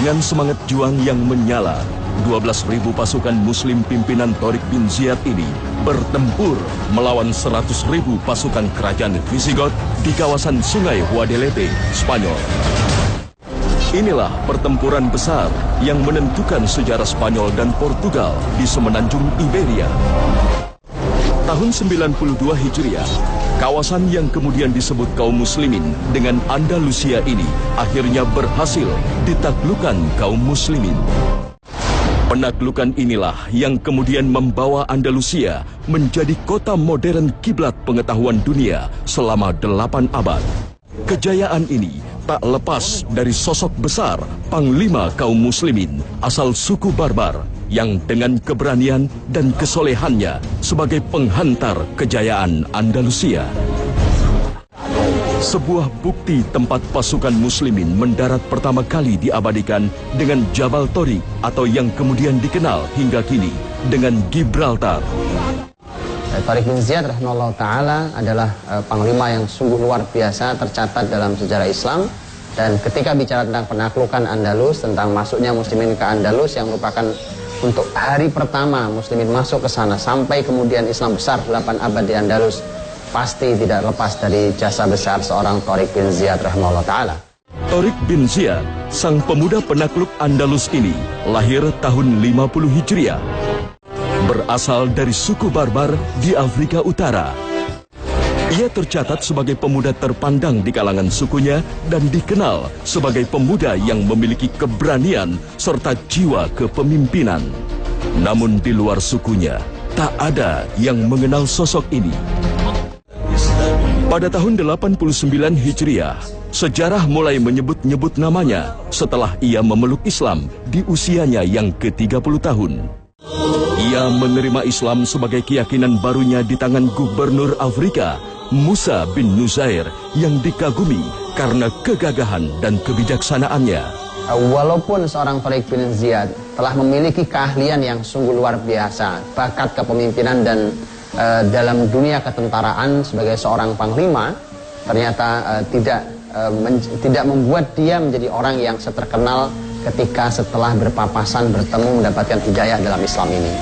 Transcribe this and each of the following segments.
Dengan semangat juang yang menyala, 12.000 pasukan muslim pimpinan Tariq bin Ziyad ini bertempur melawan 100.000 pasukan kerajaan Visigoth di kawasan Sungai Guadalete, Spanyol. Inilah pertempuran besar yang menentukan sejarah Spanyol dan Portugal di semenanjung Iberia. Tahun 92 Hijriah, kawasan yang kemudian disebut kaum muslimin dengan Andalusia ini akhirnya berhasil ditaklukkan kaum muslimin. Penaklukan inilah yang kemudian membawa Andalusia menjadi kota modern kiblat pengetahuan dunia selama 8 abad. Kejayaan ini tak lepas dari sosok besar Panglima kaum muslimin asal suku Barbar yang dengan keberanian dan kesolehannya sebagai penghantar kejayaan Andalusia. Sebuah bukti tempat pasukan muslimin mendarat pertama kali diabadikan dengan Jabal Tariq atau yang kemudian dikenal hingga kini dengan Gibraltar. Tariq bin Ziyad rahimahullah ta'ala adalah panglima yang sungguh luar biasa tercatat dalam sejarah Islam. Dan ketika bicara tentang penaklukan Andalus, tentang masuknya muslimin ke Andalus yang merupakan untuk hari pertama muslimin masuk ke sana sampai kemudian Islam besar 8 abad di Andalus, pasti tidak lepas dari jasa besar seorang Tariq bin Ziyad rahimahullah ta'ala. Tariq bin Ziyad, sang pemuda penakluk Andalus ini, lahir tahun 50 Hijriah. Berasal dari suku Barbar di Afrika Utara. Ia tercatat sebagai pemuda terpandang di kalangan sukunya dan dikenal sebagai pemuda yang memiliki keberanian serta jiwa kepemimpinan. Namun di luar sukunya, tak ada yang mengenal sosok ini. Pada tahun 89 Hijriah, sejarah mulai menyebut-nyebut namanya setelah ia memeluk Islam di usianya yang ke-30 tahun. Ia menerima Islam sebagai keyakinan barunya di tangan gubernur Afrika, Musa bin Nuzair, yang dikagumi karena kegagahan dan kebijaksanaannya. Walaupun seorang Tariq bin Ziyad telah memiliki keahlian yang sungguh luar biasa, bakat kepemimpinan dan dalam dunia ketentaraan sebagai seorang panglima, ternyata tidak membuat dia menjadi orang yang seterkenal ketika setelah berpapasan bertemu mendapatkan hidayah dalam Islam ini.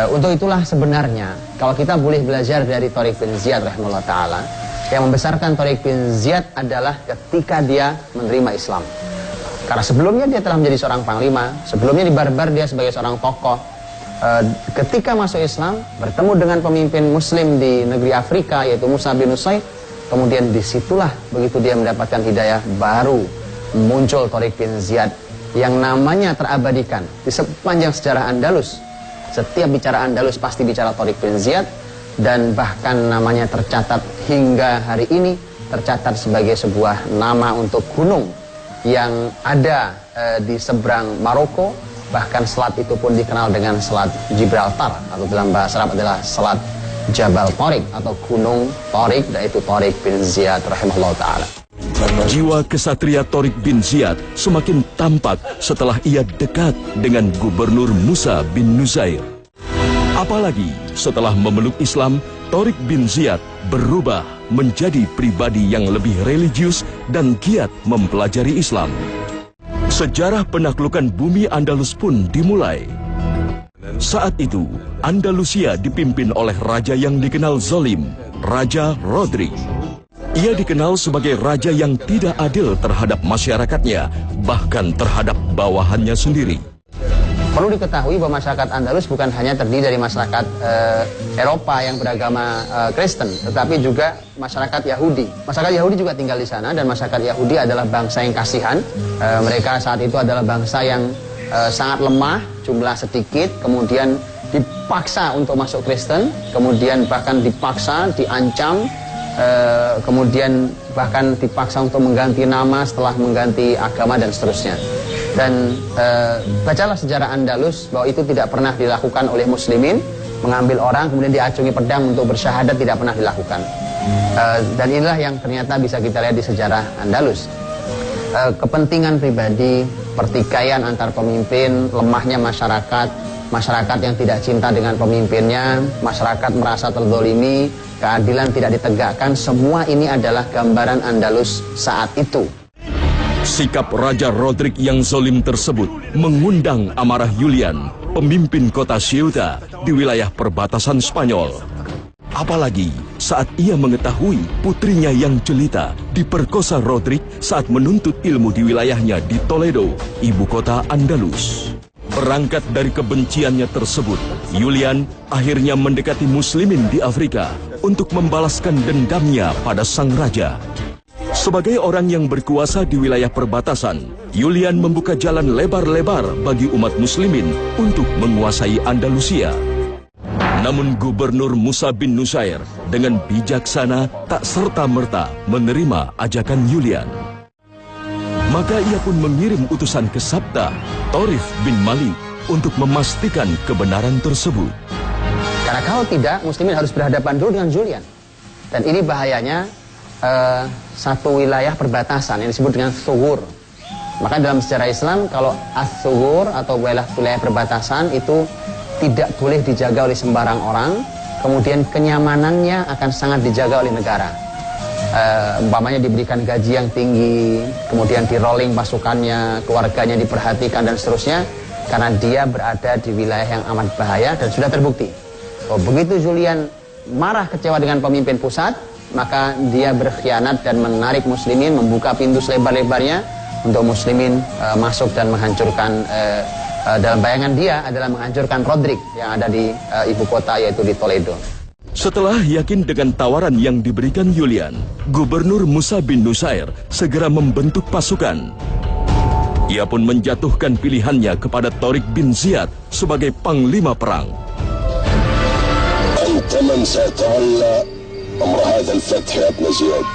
Untuk itulah sebenarnya kalau kita boleh belajar dari Tariq bin Ziyad rahimahullah ta'ala, yang membesarkan Tariq bin Ziyad adalah ketika dia menerima Islam. Karena sebelumnya dia telah menjadi seorang panglima, sebelumnya di Barbar dia sebagai seorang tokoh. Ketika masuk Islam, bertemu dengan pemimpin muslim di negeri Afrika yaitu Musa bin Nuzair, kemudian disitulah begitu dia mendapatkan hidayah, baru muncul Tariq bin Ziyad yang namanya terabadikan di sepanjang sejarah Andalus. Setiap bicara Andalus pasti bicara Tariq bin Ziyad, dan bahkan namanya tercatat hingga hari ini, tercatat sebagai sebuah nama untuk gunung yang ada di seberang Maroko. Bahkan selat itu pun dikenal dengan selat Gibraltar, atau dalam bahasa Arab adalah selat Jabal Tariq atau gunung Tariq, yaitu Tariq bin Ziyad rahimahullah ta'ala. Jiwa kesatria Tariq bin Ziyad semakin tampak setelah ia dekat dengan gubernur Musa bin Nuzair. Apalagi setelah memeluk Islam, Tariq bin Ziyad berubah menjadi pribadi yang lebih religius dan giat mempelajari Islam. Sejarah penaklukan bumi Andalus pun dimulai. Saat itu, Andalusia dipimpin oleh raja yang dikenal zalim, Raja Rodrik. Ia dikenal sebagai raja yang tidak adil terhadap masyarakatnya, bahkan terhadap bawahannya sendiri. Perlu diketahui bahwa masyarakat Andalus bukan hanya terdiri dari masyarakat Eropa yang beragama Kristen, tetapi juga masyarakat Yahudi. Masyarakat Yahudi juga tinggal di sana, dan masyarakat Yahudi adalah bangsa yang kasihan. Mereka saat itu adalah bangsa yang sangat lemah, jumlah sedikit, kemudian dipaksa untuk masuk Kristen, kemudian bahkan dipaksa, diancam, kemudian bahkan dipaksa untuk mengganti nama setelah mengganti agama dan seterusnya. Dan bacalah sejarah Andalus bahwa itu tidak pernah dilakukan oleh muslimin, mengambil orang kemudian diacungi pedang untuk bersyahadat, tidak pernah dilakukan. Dan inilah yang ternyata bisa kita lihat di sejarah Andalus. Kepentingan pribadi, pertikaian antar pemimpin, lemahnya masyarakat yang tidak cinta dengan pemimpinnya, masyarakat merasa terzolimi, keadilan tidak ditegakkan, semua ini adalah gambaran Andalus saat itu. Sikap Raja Rodrik yang zalim tersebut mengundang amarah Julian, pemimpin kota Ceuta di wilayah perbatasan Spanyol. Apalagi saat ia mengetahui putrinya yang jelita diperkosa Rodrik saat menuntut ilmu di wilayahnya di Toledo, ibu kota Andalus. Berangkat dari kebenciannya tersebut, Julian akhirnya mendekati muslimin di Afrika untuk membalaskan dendamnya pada sang raja. Sebagai orang yang berkuasa di wilayah perbatasan, Julian membuka jalan lebar-lebar bagi umat muslimin untuk menguasai Andalusia. Namun Gubernur Musa bin Nusair dengan bijaksana tak serta-merta menerima ajakan Julian. Maka ia pun mengirim utusan ke Sabta, Thorif bin Malik, untuk memastikan kebenaran tersebut. Karena kalau tidak, muslimin harus berhadapan dulu dengan Julian. Dan ini bahayanya satu wilayah perbatasan yang disebut dengan Thugur. Maka dalam sejarah Islam, kalau As-Thugur atau wilayah perbatasan itu tidak boleh dijaga oleh sembarang orang, kemudian kenyamanannya akan sangat dijaga oleh negara. Umpamanya diberikan gaji yang tinggi, kemudian di rolling pasukannya, keluarganya diperhatikan dan seterusnya, karena dia berada di wilayah yang amat bahaya dan sudah terbukti. Begitu Julian marah kecewa dengan pemimpin pusat, maka dia berkhianat dan menarik muslimin, membuka pintu selebar-lebarnya untuk muslimin masuk dan menghancurkan, dalam bayangan dia adalah menghancurkan Rodrik yang ada di ibu kota, yaitu di Toledo. Setelah yakin dengan tawaran yang diberikan Julian, Gubernur Musa bin Nusair segera membentuk pasukan. Ia pun menjatuhkan pilihannya kepada Tariq bin Ziyad sebagai panglima perang. Anta man satawalla amr hadha al-fath ya Ibn Ziyad.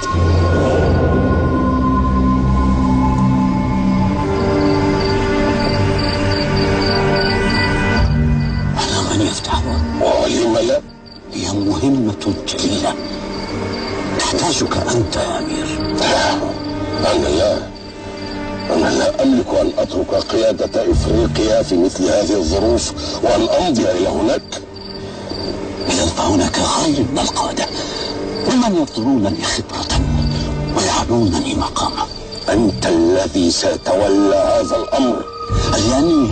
Ana man yaftahu. Wa lima la? هي مهمة جليلة تحتاجك أنت يا أمير. أنا لا أملك أن أترك قيادة إفريقيا في مثل هذه الظروف وأن أمضي إلى هناك. إذا فهناك غير من القادة ومن يطلونني خبرة ويعلونني مقاما. أنت الذي ستولى هذا الأمر. الياني.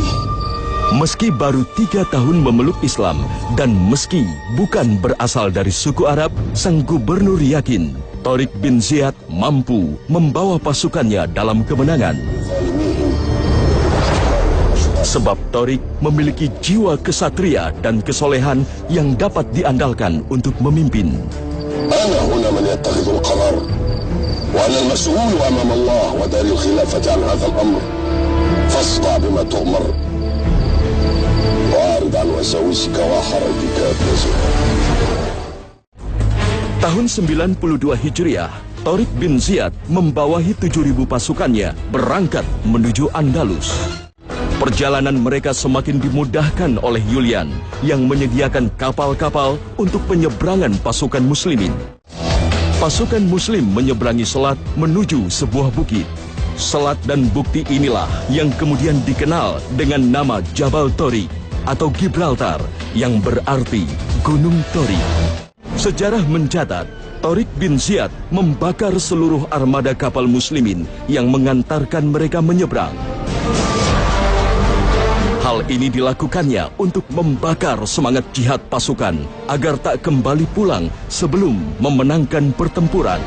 Meski baru 3 tahun memeluk Islam dan meski bukan berasal dari suku Arab, sang gubernur yakin Tariq bin Ziyad mampu membawa pasukannya dalam kemenangan. Sebab Tariq memiliki jiwa kesatria dan kesolehan yang dapat diandalkan untuk memimpin. Ana huna man yattakhidhu al-qarar wa ana al-mas'ul amama Allah wa dari al-khilafah an hadha al-amr. Fasda' bima tu'mar. Tahun 92 Hijriah, Tariq bin Ziyad membawahi 7.000 pasukannya berangkat menuju Andalus. Perjalanan mereka semakin dimudahkan oleh Julian yang menyediakan kapal-kapal untuk penyeberangan pasukan muslimin. Pasukan muslim menyeberangi selat menuju sebuah bukit. Selat dan bukti inilah yang kemudian dikenal dengan nama Jabal Tariq atau Gibraltar, yang berarti Gunung Tariq. Sejarah mencatat, Tariq bin Ziyad membakar seluruh armada kapal muslimin yang mengantarkan mereka menyeberang. Hal ini dilakukannya untuk membakar semangat jihad pasukan agar tak kembali pulang sebelum memenangkan pertempuran.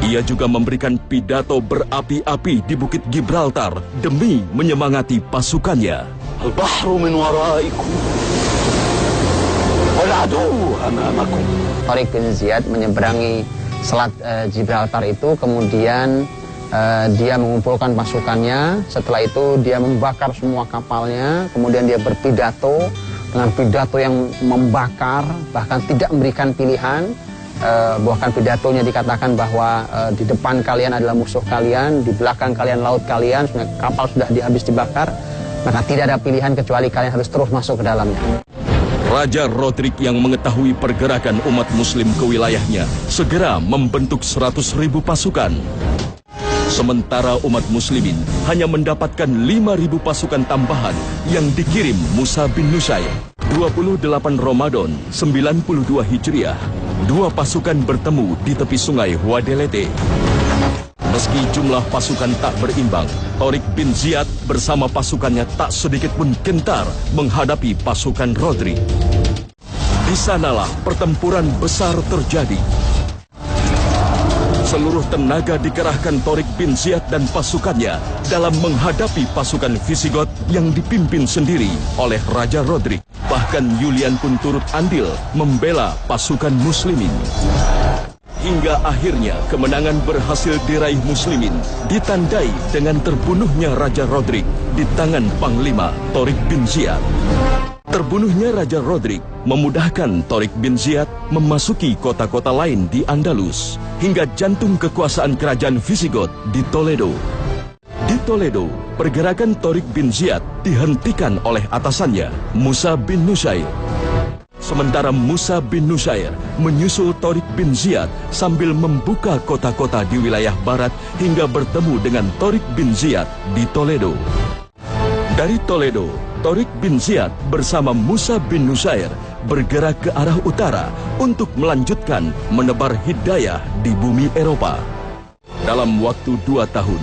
Ia juga memberikan pidato berapi-api di Bukit Gibraltar demi menyemangati pasukannya. Al-bahru min waraikum wal adu amamakum. Tariq bin Ziyad menyeberangi selat Gibraltar itu, kemudian dia mengumpulkan pasukannya. Setelah itu dia membakar semua kapalnya, kemudian dia berpidato dengan pidato yang membakar, bahkan tidak memberikan pilihan. Bahkan pidatonya dikatakan bahwa di depan kalian adalah musuh kalian, di belakang kalian laut kalian, sebenarnya kapal sudah habis dibakar, maka tidak ada pilihan kecuali kalian harus terus masuk ke dalamnya. Raja Rodrik yang mengetahui pergerakan umat muslim ke wilayahnya segera membentuk 100.000 pasukan. Sementara umat muslimin hanya mendapatkan 5.000 pasukan tambahan yang dikirim Musa bin Nusair. 28 Ramadan 92 Hijriah, 2 pasukan bertemu di tepi sungai Huadelete. Meski jumlah pasukan tak berimbang, Tariq bin Ziyad bersama pasukannya tak sedikit pun gentar menghadapi pasukan Rodrik. Di sanalah pertempuran besar terjadi. Seluruh tenaga dikerahkan Tariq bin Ziyad dan pasukannya dalam menghadapi pasukan Visigot yang dipimpin sendiri oleh Raja Rodrik. Bahkan Julian pun turut andil membela pasukan muslimin. Hingga akhirnya kemenangan berhasil diraih muslimin, ditandai dengan terbunuhnya Raja Rodrik di tangan Panglima Tariq bin Ziyad. Terbunuhnya Raja Rodrik memudahkan Tariq bin Ziyad memasuki kota-kota lain di Andalus, hingga jantung kekuasaan kerajaan Visigot di Toledo. Di Toledo, pergerakan Tariq bin Ziyad dihentikan oleh atasannya, Musa bin Nusair. Sementara Musa bin Nusair menyusul Tariq bin Ziyad sambil membuka kota-kota di wilayah barat hingga bertemu dengan Tariq bin Ziyad di Toledo. Dari Toledo, Tariq bin Ziyad bersama Musa bin Nusair bergerak ke arah utara untuk melanjutkan menebar hidayah di bumi Eropa. Dalam waktu 2 tahun,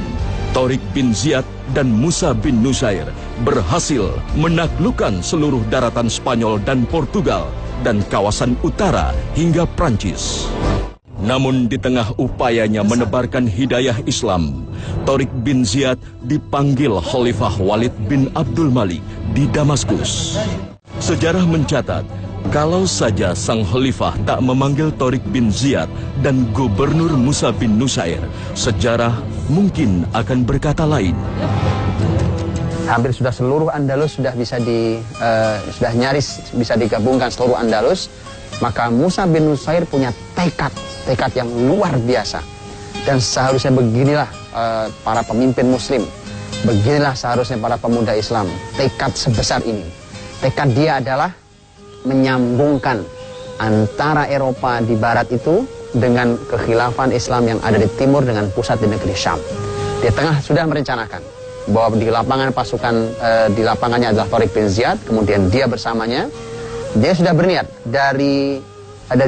Tariq bin Ziyad dan Musa bin Nusair berhasil menaklukkan seluruh daratan Spanyol dan Portugal dan kawasan utara hingga Prancis. Namun di tengah upayanya menebarkan hidayah Islam, Tariq bin Ziyad dipanggil Khalifah Walid bin Abdul Malik di Damaskus. Sejarah mencatat, kalau saja sang khalifah tak memanggil Tariq bin Ziyad dan Gubernur Musa bin Nusair, sejarah mungkin akan berkata lain. Hampir sudah seluruh Andalus sudah sudah nyaris bisa digabungkan seluruh Andalus. Maka Musa bin Nusair punya tekad yang luar biasa. Dan seharusnya beginilah para pemimpin muslim, beginilah seharusnya para pemuda Islam. Tekad sebesar ini, tekad dia adalah menyambungkan antara Eropa di barat itu dengan kekhilafan Islam yang ada di timur dengan pusat di negeri Syam. Di tengah sudah merencanakan bahwa di lapangan pasukan di lapangannya adalah Tariq bin Ziyad, kemudian dia bersamanya. Dia sudah berniat dari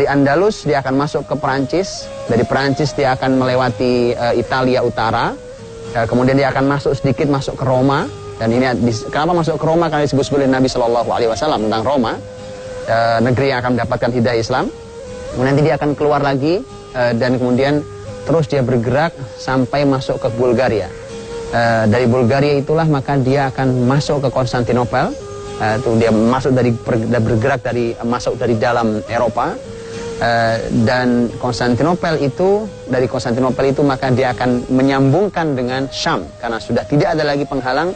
Andalus dia akan masuk ke Perancis, dari Perancis dia akan melewati Italia Utara, kemudian dia akan masuk ke Roma. Dan ini kenapa masuk ke Roma? Karena disebut oleh Nabi Shallallahu Alaihi Wasallam tentang Roma, negeri yang akan mendapatkan hidayah Islam. Kemudian nanti dia akan keluar lagi dan kemudian terus dia bergerak sampai masuk ke Bulgaria. Dari Bulgaria itulah maka dia akan masuk ke Konstantinopel. Dia masuk bergerak masuk dari dalam Eropa, dan dari Konstantinopel itu maka dia akan menyambungkan dengan Syam karena sudah tidak ada lagi penghalang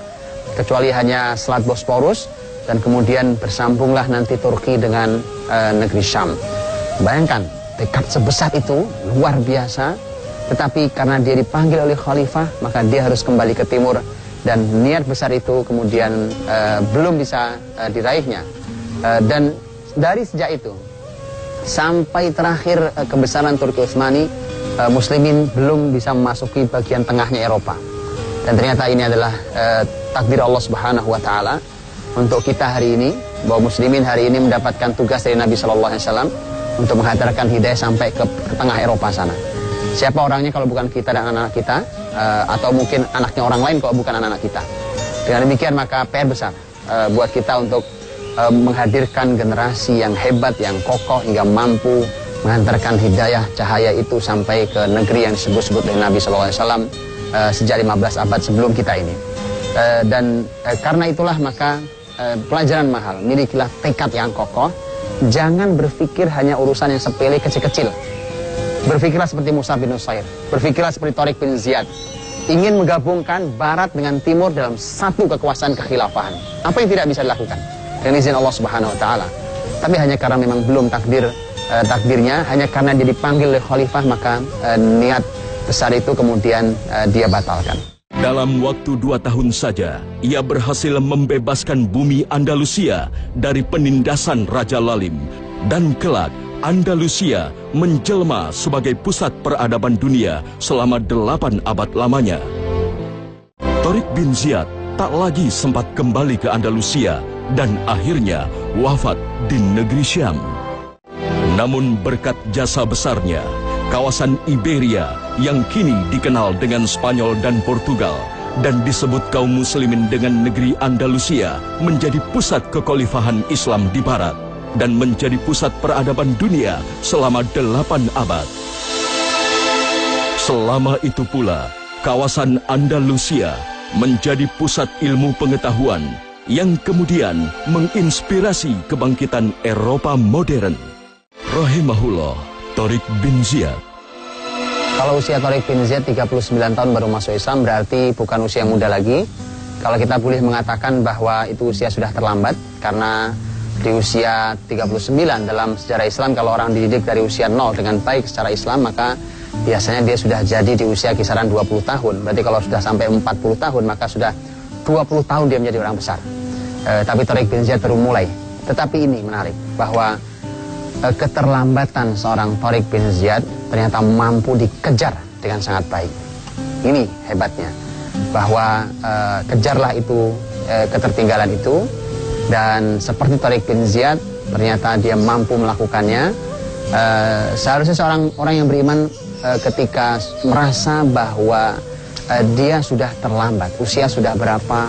kecuali hanya Selat Bosporus, dan kemudian bersambunglah nanti Turki dengan negeri Syam. Bayangkan tekad sebesar itu luar biasa, tetapi karena dia dipanggil oleh khalifah maka dia harus kembali ke timur. Dan niat besar itu kemudian belum bisa diraihnya. Dan dari sejak itu sampai terakhir kebesaran Turki Utsmani, muslimin belum bisa memasuki bagian tengahnya Eropa. Dan ternyata ini adalah takdir Allah Subhanahu wa taala untuk kita hari ini, bahwa muslimin hari ini mendapatkan tugas dari Nabi sallallahu alaihi wasallam untuk menghantarkan hidayah sampai ke tengah Eropa sana. Siapa orangnya kalau bukan kita dan anak-anak kita, atau mungkin anaknya orang lain kalau bukan anak-anak kita. Dengan demikian maka PR besar buat kita untuk menghadirkan generasi yang hebat, yang kokoh hingga mampu menghantarkan hidayah cahaya itu sampai ke negeri yang disebut-sebut oleh Nabi SAW sejak 15 abad sebelum kita ini. Dan karena itulah maka pelajaran mahal, milikilah tekad yang kokoh. Jangan berpikir hanya urusan yang sepele kecil-kecil. Berpikirlah seperti Musa bin Nusair, berpikirlah seperti Tariq bin Ziyad, ingin menggabungkan barat dengan timur dalam satu kekuasaan kekhilafahan. Apa yang tidak bisa dilakukan dengan izin Allah Subhanahu wa taala. Tapi hanya karena memang belum takdirnya, hanya karena dia dipanggil oleh khalifah, maka niat besar itu kemudian dia batalkan. Dalam waktu 2 tahun saja, ia berhasil membebaskan bumi Andalusia dari penindasan Raja Lalim, dan kelak Andalusia menjelma sebagai pusat peradaban dunia selama 8 abad lamanya. Tariq bin Ziyad tak lagi sempat kembali ke Andalusia dan akhirnya wafat di negeri Syam. Namun berkat jasa besarnya, kawasan Iberia yang kini dikenal dengan Spanyol dan Portugal dan disebut kaum muslimin dengan negeri Andalusia menjadi pusat kekhalifahan Islam di barat dan menjadi pusat peradaban dunia selama 8 abad. Selama itu pula, kawasan Andalusia menjadi pusat ilmu pengetahuan yang kemudian menginspirasi kebangkitan Eropa modern. Rahimahullah, Tariq bin Ziyad. Kalau usia Tariq bin Ziyad 39 tahun baru masuk Islam, berarti bukan usia muda lagi. Kalau kita boleh mengatakan bahwa itu usia sudah terlambat, karena di usia 39 dalam sejarah Islam, kalau orang dididik dari usia 0 dengan baik secara Islam, maka biasanya dia sudah jadi di usia kisaran 20 tahun. Berarti kalau sudah sampai 40 tahun, maka sudah 20 tahun dia menjadi orang besar. Tapi Tariq bin Ziyad baru mulai. Tetapi ini menarik, bahwa keterlambatan seorang Tariq bin Ziyad ternyata mampu dikejar dengan sangat baik. Ini hebatnya, bahwa kejarlah itu ketertinggalan itu, dan seperti Tariq bin Ziyad ternyata dia mampu melakukannya. Seharusnya seorang orang yang beriman ketika merasa bahwa dia sudah terlambat, usia sudah berapa,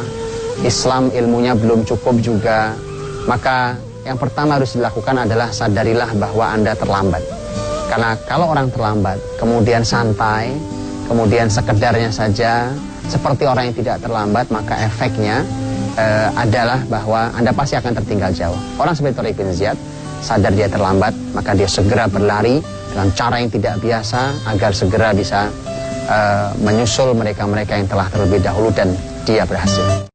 Islam ilmunya belum cukup juga, maka yang pertama harus dilakukan adalah sadarilah bahwa Anda terlambat. Karena kalau orang terlambat, kemudian santai, kemudian sekedarnya saja, seperti orang yang tidak terlambat, maka efeknya adalah bahwa Anda pasti akan tertinggal jauh. Orang seperti Tariq bin Ziyad, sadar dia terlambat, maka dia segera berlari dengan cara yang tidak biasa, agar segera bisa menyusul mereka-mereka yang telah terlebih dahulu, dan dia berhasil.